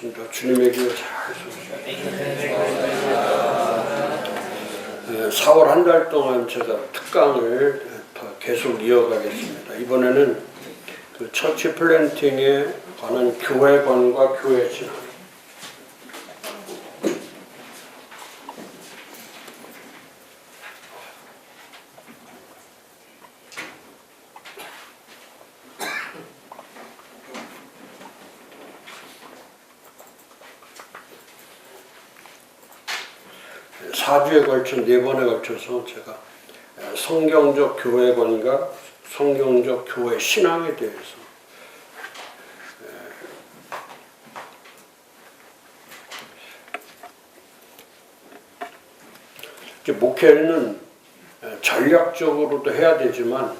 기도하겠습니다. 주님의 기도 잘 쏘시옵소서. 4월 한 달 동안 제가 특강을 계속 이어가겠습니다. 이번에는 그 처치 플랜팅에 관한 교회관과 교회 신앙. 사주에 걸쳐 4번에 걸쳐서 제가 성경적 교회관과 성경적 교회 신앙에 대해서 목회는 전략적으로도 해야 되지만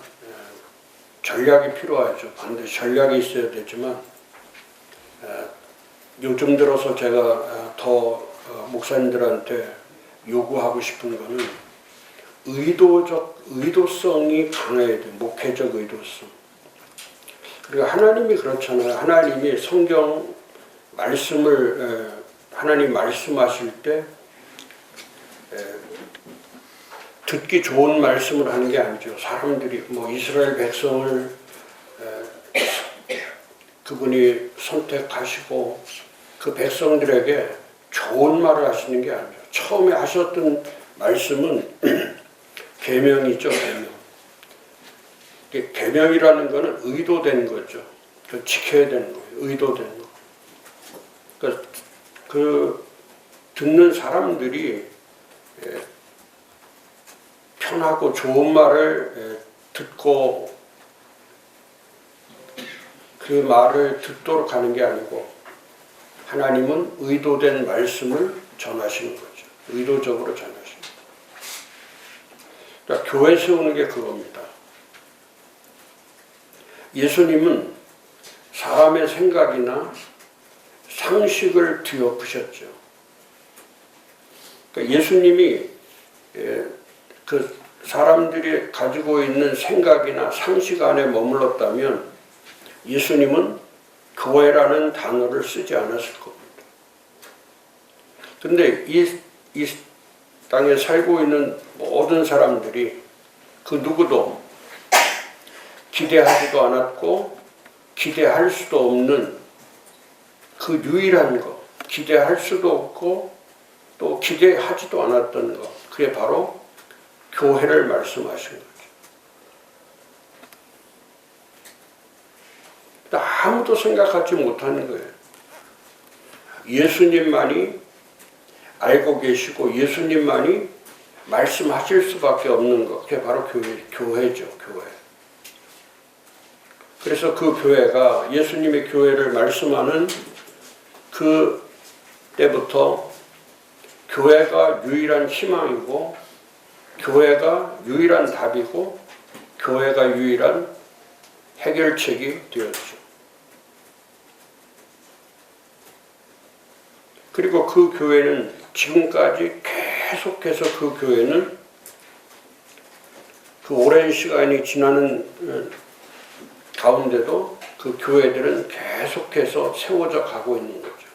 전략이 필요하죠. 반드시 전략이 있어야 되지만 요즘 들어서 제가 더 목사님들한테 요구하고 싶은 거는 의도성이 강해야 돼. 목회적 의도성. 그리고 하나님이 그렇잖아요. 하나님이 성경 말씀을 하나님 말씀하실 때 듣기 좋은 말씀을 하는 게 아니죠. 사람들이 이스라엘 백성을 그분이 선택하시고 그 백성들에게 좋은 말을 하시는 게 아니죠. 처음에 하셨던 말씀은 계명이죠. 계명. 계명이라는 것은 의도된 거죠. 그 지켜야 되는 거예요. 의도된 거. 그러니까 그 듣는 사람들이 편하고 좋은 말을 듣고 그 말을 듣도록 하는 게 아니고 하나님은 의도된 말씀을 전하시는 거죠. 의도적으로 전하시는 거죠. 그러니까 교회 세우는 게 그겁니다. 예수님은 사람의 생각이나 상식을 뒤엎으셨죠. 그러니까 예수님이 그 사람들이 가지고 있는 생각이나 상식 안에 머물렀다면 예수님은 교회라는 단어를 쓰지 않았을 겁니다. 근데 이 땅에 살고 있는 모든 사람들이 그 누구도 기대하지도 않았고 기대할 수도 없는 그 유일한 것, 기대할 수도 없고 또 기대하지도 않았던 것, 그게 바로 교회를 말씀하신 거죠. 아무도 생각하지 못하는 거예요. 예수님만이 알고 계시고 예수님만이 말씀하실 수밖에 없는 것, 그게 바로 교회죠. 교회. 그래서 그 교회가 예수님의 교회를 말씀하는 그 때부터 교회가 유일한 희망이고 교회가 유일한 답이고 교회가 유일한 해결책이 되었죠. 그리고 그 교회는 지금까지 계속해서 그 교회는 그 오랜 시간이 지나는 가운데도 그 교회들은 계속해서 세워져 가고 있는 거죠.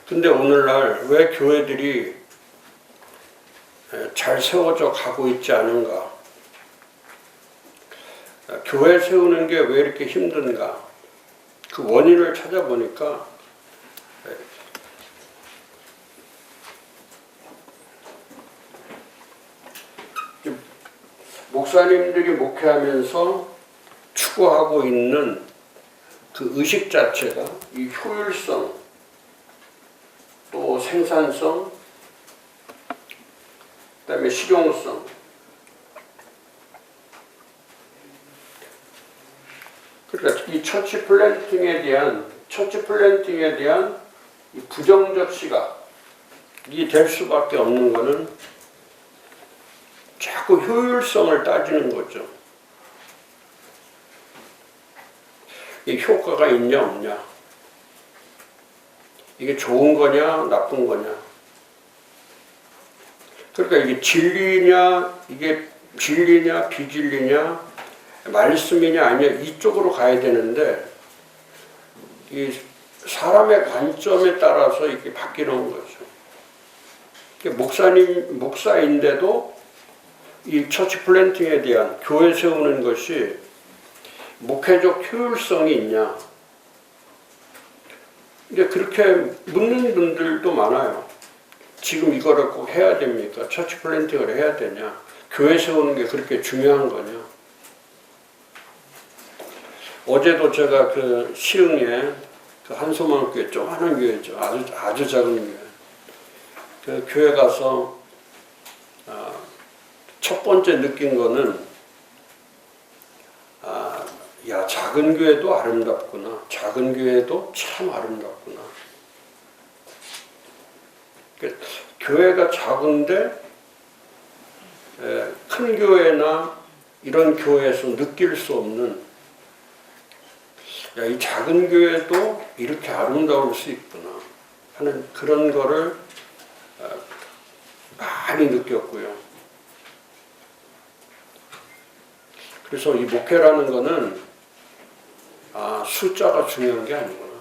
근데 오늘날 왜 교회들이 잘 세워져 가고 있지 않은가? 교회 세우는 게 왜 이렇게 힘든가? 그 원인을 찾아보니까 목사님들이 목회하면서 추구하고 있는 그 의식 자체가 이 효율성, 또 생산성, 그다음에 실용성. 그러니까 이 처치 플랜팅에 대한 이 부정적 시각이 될 수밖에 없는 것은 자꾸 효율성을 따지는 거죠. 이 효과가 있냐 없냐, 이게 좋은 거냐 나쁜 거냐. 그러니까 이게 진리냐 비진리냐 말씀이냐 아니냐 이쪽으로 가야 되는데 이 사람의 관점에 따라서 이렇게 바뀌는 거죠. 목사인데도 이 처치 플랜팅에 대한 교회 세우는 것이 목회적 효율성이 있냐? 이제 그렇게 묻는 분들도 많아요. 지금 이거를 꼭 해야 됩니까? 처치 플랜팅을 해야 되냐? 교회 세우는 게 그렇게 중요한 거냐? 어제도 제가 그 시흥에 그 한소망교회 조그마한 교회죠. 아주 작은 교회. 그 교회 가서 첫 번째 느낀 거는 야, 작은 교회도 아름답구나. 작은 교회도 참 아름답구나. 교회가 작은데 큰 교회나 이런 교회에서 느낄 수 없는, 야, 이 작은 교회도 이렇게 아름다울 수 있구나 하는 그런 거를 많이 느꼈고요. 그래서 이 목회라는 거는 숫자가 중요한 게 아니구나.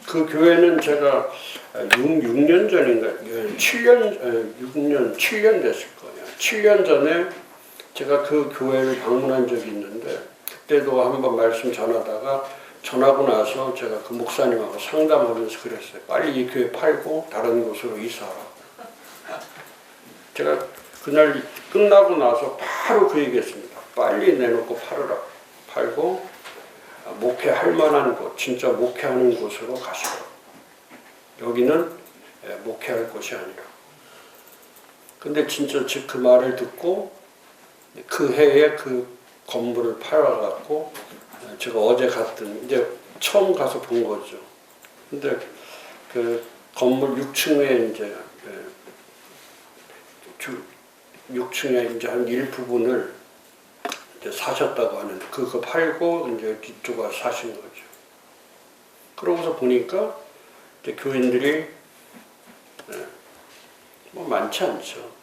그 교회는 제가 6년 전인가 7년 됐을 거예요. 7년 전에 제가 그 교회를 방문한 적이 있는데, 그때도 한번 말씀 전하다가 전하고 나서 제가 그 목사님하고 상담하면서 그랬어요. 빨리 이 교회 팔고 다른 곳으로 이사하라. 제가 그날 끝나고 나서 바로 그 얘기했습니다. 빨리 내놓고 팔고 목회할 만한 곳, 진짜 목회하는 곳으로 가시라. 여기는 목회할 곳이 아니라. 근데 진짜 그 말을 듣고 그 해에 그 건물을 팔아갖고 제가 어제 갔더니 이제 처음 가서 본 거죠. 근데 그 건물 6층에 이제 6층에 이제 한 일부분을 이제 사셨다고 하는데 그거 팔고 이제 뒤쪽 와서 사신 거죠. 그러고서 보니까 이제 교인들이 뭐 많지 않죠.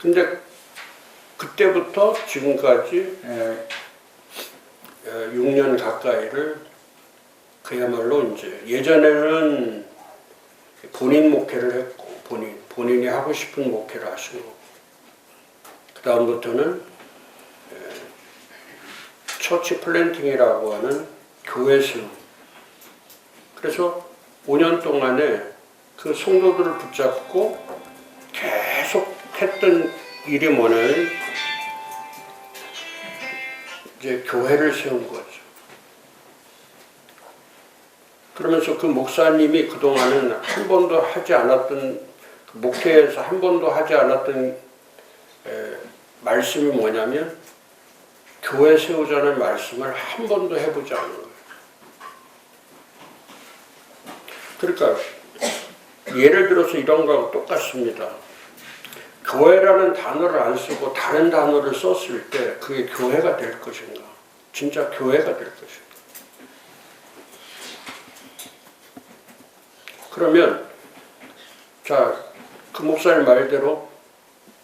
근데 그때부터 지금까지 6년 가까이를 그야말로 이제 예전에는 본인 목회를 했고 본인이 하고 싶은 목회를 하시고, 그 다음부터는 처치 플랜팅이라고 하는 교회 세움. 그래서 5년 동안에 그 성도들을 붙잡고 계속 했던 일이 뭐냐면 이제 교회를 세운 거죠. 그러면서 그 목사님이 그동안은 한 번도 하지 않았던, 목회에서 한 번도 하지 않았던 말씀이 뭐냐면 교회 세우자는 말씀을 한 번도 해보지 않은 거예요. 그러니까 예를 들어서 이런 거하고 똑같습니다. 교회라는 단어를 안 쓰고 다른 단어를 썼을 때 그게 교회가 될 것인가? 진짜 교회가 될 것인가? 그러면 자, 그 목사님 말대로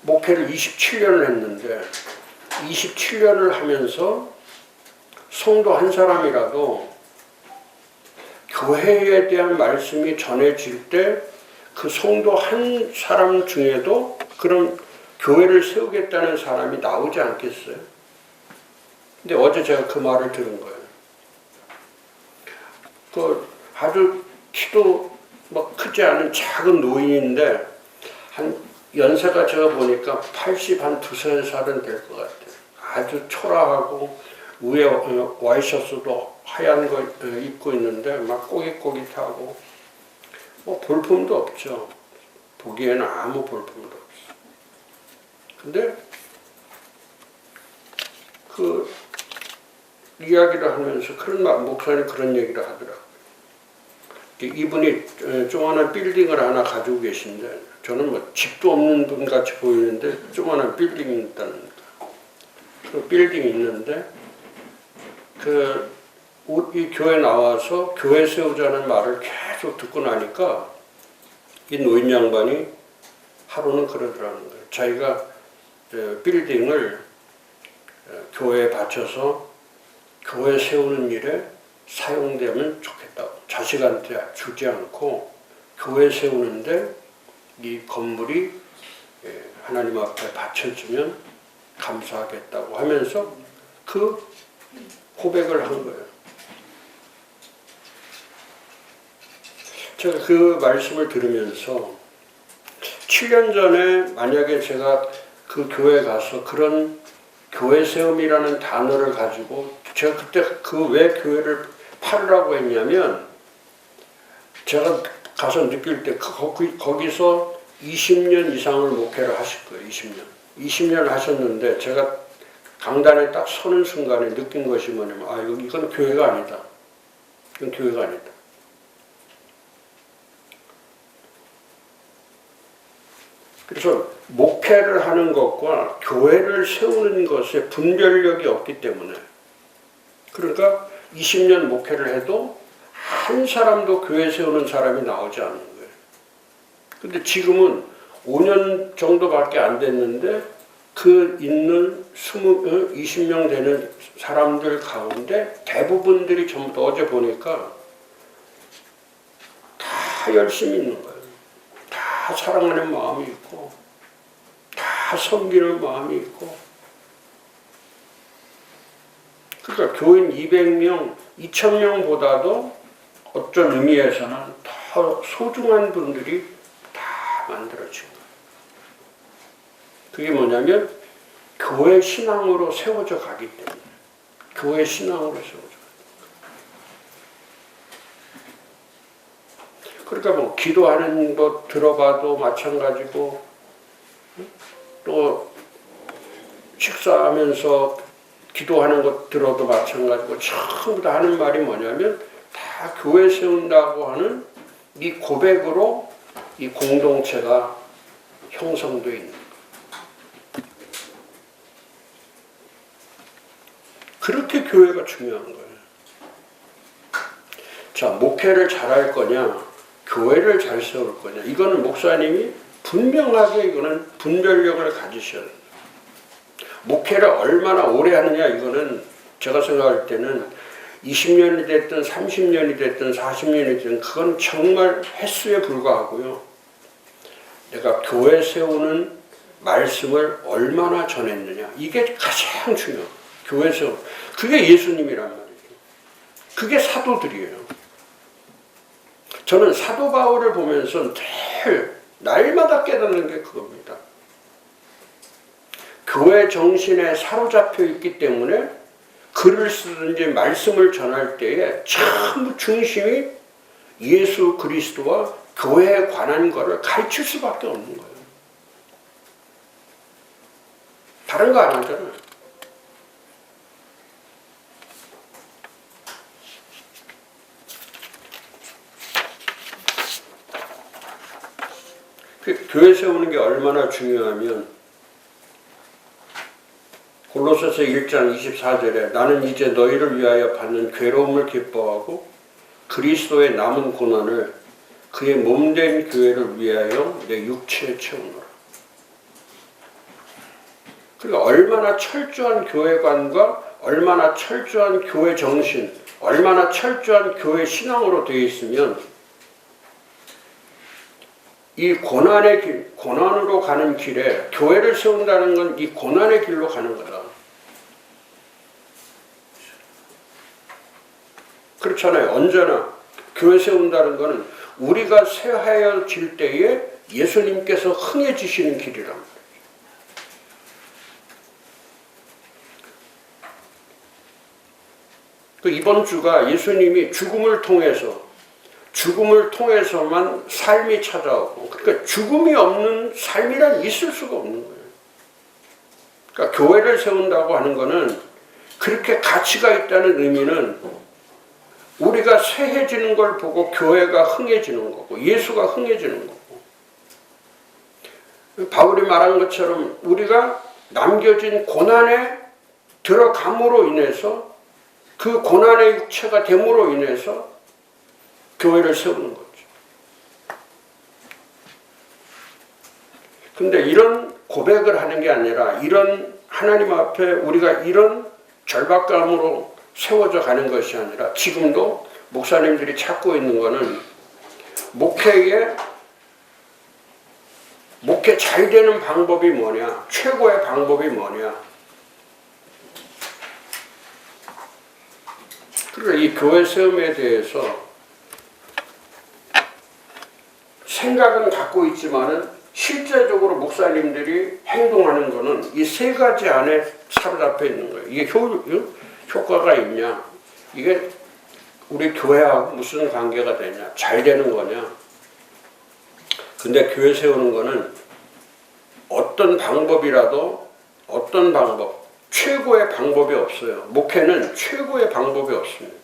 목회를 27년을 했는데 27년을 하면서 성도 한 사람이라도 교회에 대한 말씀이 전해질 때 그 성도 한 사람 중에도 그런 교회를 세우겠다는 사람이 나오지 않겠어요? 근데 어제 제가 그 말을 들은 거예요. 그 아주 키도 막 크지 않은 작은 노인인데 한 연세가 제가 보니까 80 한 두세 살은 될 것 같아요. 아주 초라하고 위에 와이셔츠도 하얀 거 입고 있는데 막 꼬깃꼬깃하고 뭐 볼품도 없죠. 보기에는 아무 볼품도 없어. 근데 그 이야기를 하면서 그런 목사님 그런 얘기를 하더라고요. 이분이 조그마한 빌딩을 하나 가지고 계신데 저는 뭐 집도 없는 분 같이 보이는데 조그마한 빌딩이 있다는 그 빌딩이 있는데 이 교회 나와서 교회 세우자는 말을 계속 듣고 나니까 이 노인 양반이 하루는 그러더라는 거예요. 자기가 빌딩을 교회에 바쳐서 교회 세우는 일에 사용되면 좋겠다고. 자식한테 주지 않고 교회 세우는데 이 건물이 하나님 앞에 바쳐지면 감사하겠다고 하면서 그 고백을 한 거예요. 제가 그 말씀을 들으면서 7년 전에 만약에 제가 그 교회에 가서 그런 교회 세움이라는 단어를 가지고 제가 그때 그 왜 교회를 팔으라고 했냐면 제가 가서 느낄 때 거기서 20년 이상을 목회를 하실 거예요. 20년 하셨는데 제가 강단에 딱 서는 순간에 느낀 것이 뭐냐면 이건 교회가 아니다. 이건 교회가 아니다. 그래서 목회를 하는 것과 교회를 세우는 것에 분별력이 없기 때문에 그러니까 20년 목회를 해도 한 사람도 교회 세우는 사람이 나오지 않는 거예요. 근데 지금은 5년 정도밖에 안 됐는데 그 있는 20명 되는 사람들 가운데 대부분들이 전부 다 어제 보니까 다 열심히 있는 거예요. 다 사랑하는 마음이 있고 다 섬기는 마음이 있고 그러니까 교인 200명, 2000명보다도 어떤 의미에서는 더 소중한 분들이 다 만들어진 거예요. 그게 뭐냐면 교회 신앙으로 세워져 가기 때문에 교회 신앙으로 세워져 가기 때문에 그러니까 뭐 기도하는 것 들어봐도 마찬가지고 또 식사하면서 기도하는 것 들어도 마찬가지고 전부 다 하는 말이 뭐냐면 다 교회 세운다고 하는 이 고백으로 이 공동체가 형성되어 있는 거예요. 그렇게 교회가 중요한 거예요. 자, 목회를 잘할 거냐, 교회를 잘 세울 거냐, 이거는 목사님이 분명하게 이거는 분별력을 가지셔야 돼요. 목회를 얼마나 오래 하느냐, 이거는 제가 생각할 때는 20년이 됐든 30년이 됐든 40년이 됐든 그건 정말 횟수에 불과하고요. 내가 교회 세우는 말씀을 얼마나 전했느냐, 이게 가장 중요해요. 교회 세우 그게 예수님이란 말이에요. 그게 사도들이에요. 저는 사도 바울을 보면서 늘 날마다 깨닫는 게 그겁니다. 교회 정신에 사로잡혀 있기 때문에 글을 쓰든지 말씀을 전할 때에 전부 중심이 예수 그리스도와 교회에 관한 것을 가르칠 수밖에 없는 거예요. 다른 거 안 하잖아요. 교회 세우는 게 얼마나 중요하면 골로새서 1장 24절에 나는 이제 너희를 위하여 받는 괴로움을 기뻐하고 그리스도의 남은 고난을 그의 몸된 교회를 위하여 내 육체에 채우노라. 그러니까 얼마나 철저한 교회관과 얼마나 철저한 교회 정신, 얼마나 철저한 교회 신앙으로 되어 있으면 이 고난의 길, 고난으로 가는 길에 교회를 세운다는 건 이 고난의 길로 가는 거다. 그렇잖아요. 언제나 교회 세운다는 것은 우리가 새하여질 때에 예수님께서 흥해지시는 길이란 말이에요. 이번 주가 예수님이 죽음을 통해서만 삶이 찾아오고, 그러니까 죽음이 없는 삶이란 있을 수가 없는 거예요. 그러니까 교회를 세운다고 하는 것은 그렇게 가치가 있다는 의미는 우리가 쇠해지는 걸 보고 교회가 흥해지는 거고 예수가 흥해지는 거고, 바울이 말한 것처럼 우리가 남겨진 고난에 들어감으로 인해서 그 고난의 육체가 됨으로 인해서 교회를 세우는 거죠. 근데 이런 고백을 하는 게 아니라 이런 하나님 앞에 우리가 이런 절박감으로 세워져 가는 것이 아니라 지금도 목사님들이 찾고 있는 것은 목회 잘 되는 방법이 뭐냐, 최고의 방법이 뭐냐. 그러니까 이 교회 세움에 대해서 생각은 갖고 있지만은 실제적으로 목사님들이 행동하는 것은 이 세 가지 안에 사로잡혀 있는 거예요. 이게 효과가 있냐? 이게 우리 교회하고 무슨 관계가 되냐? 잘 되는 거냐? 근데 교회 세우는 거는 어떤 방법이라도 어떤 방법, 최고의 방법이 없어요. 목회는 최고의 방법이 없습니다.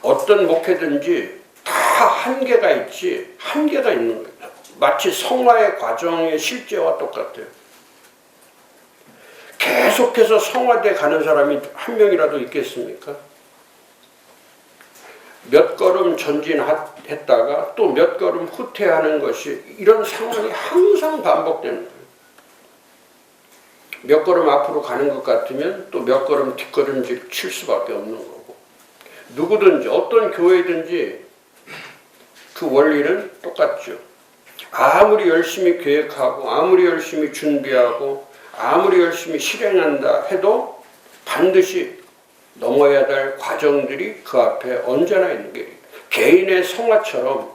어떤 목회든지 다 한계가 있지, 한계가 있는 거예요. 마치 성화의 과정의 실제와 똑같아요. 계속해서 성화돼 가는 사람이 한 명이라도 있겠습니까? 몇 걸음 전진했다가 또 몇 걸음 후퇴하는 것이, 이런 상황이 항상 반복되는 거예요. 몇 걸음 앞으로 가는 것 같으면 또 몇 걸음 뒷걸음질 칠 수밖에 없는 거고, 누구든지 어떤 교회든지 그 원리는 똑같죠. 아무리 열심히 계획하고 아무리 열심히 준비하고 아무리 열심히 실행한다 해도 반드시 넘어야 될 과정들이 그 앞에 언제나 있는 게, 개인의 성화처럼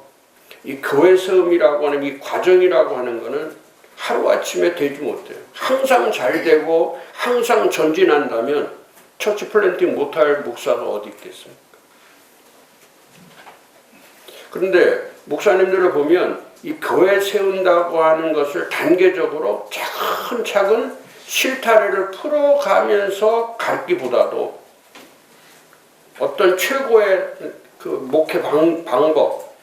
이 교회 세움이라고 하는 이 과정이라고 하는 것은 하루아침에 되지 못해요. 항상 잘 되고 항상 전진한다면 처치 플랜팅 못할 목사가 어디 있겠습니까? 그런데 목사님들을 보면 이 교회 세운다고 하는 것을 단계적으로 차근차근 실타래를 풀어가면서 가기보다도 어떤 최고의 그 목회 방법,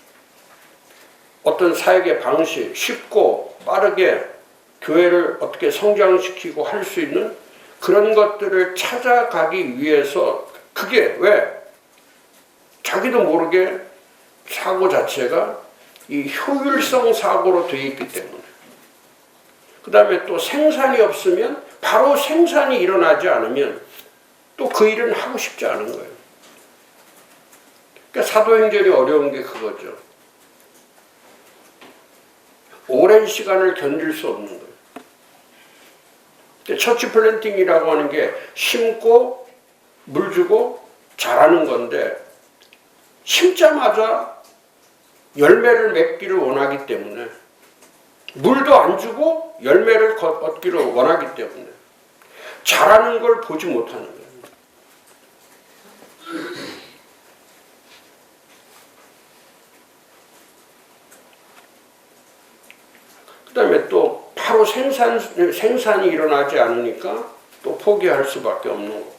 어떤 사역의 방식, 쉽고 빠르게 교회를 어떻게 성장시키고 할 수 있는 그런 것들을 찾아가기 위해서, 그게 왜 자기도 모르게 사고 자체가 이 효율성 사고로 되어 있기 때문에, 그 다음에 또 생산이 없으면, 바로 생산이 일어나지 않으면 또 그 일은 하고 싶지 않은 거예요. 그러니까 사도행전이 어려운 게 그거죠. 오랜 시간을 견딜 수 없는 거예요. 처치 플랜팅이라고 하는 게 심고 물 주고 자라는 건데, 심자마자 열매를 맺기를 원하기 때문에, 물도 안 주고 열매를 얻기를 원하기 때문에 자라는 걸 보지 못하는 거예요. 그 다음에 또 바로 생산이 일어나지 않으니까 또 포기할 수밖에 없는 거고,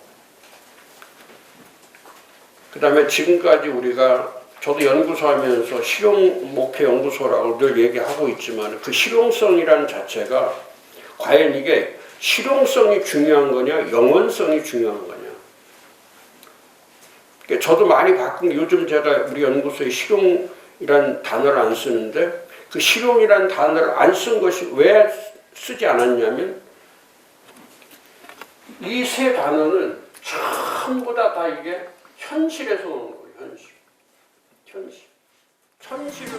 그 다음에 지금까지 우리가, 저도 연구소 하면서 실용 목회 연구소라고 늘 얘기하고 있지만, 그 실용성이라는 자체가 과연 이게 실용성이 중요한 거냐, 영원성이 중요한 거냐. 그러니까 저도 많이 바꾼 게, 요즘 제가 우리 연구소에 실용이라는 단어를 안 쓰는데, 그 실용이라는 단어를 안 쓴 것이 왜 쓰지 않았냐면, 이 세 단어는 전부 다 이게 현실에서 오는 거예요. 현실을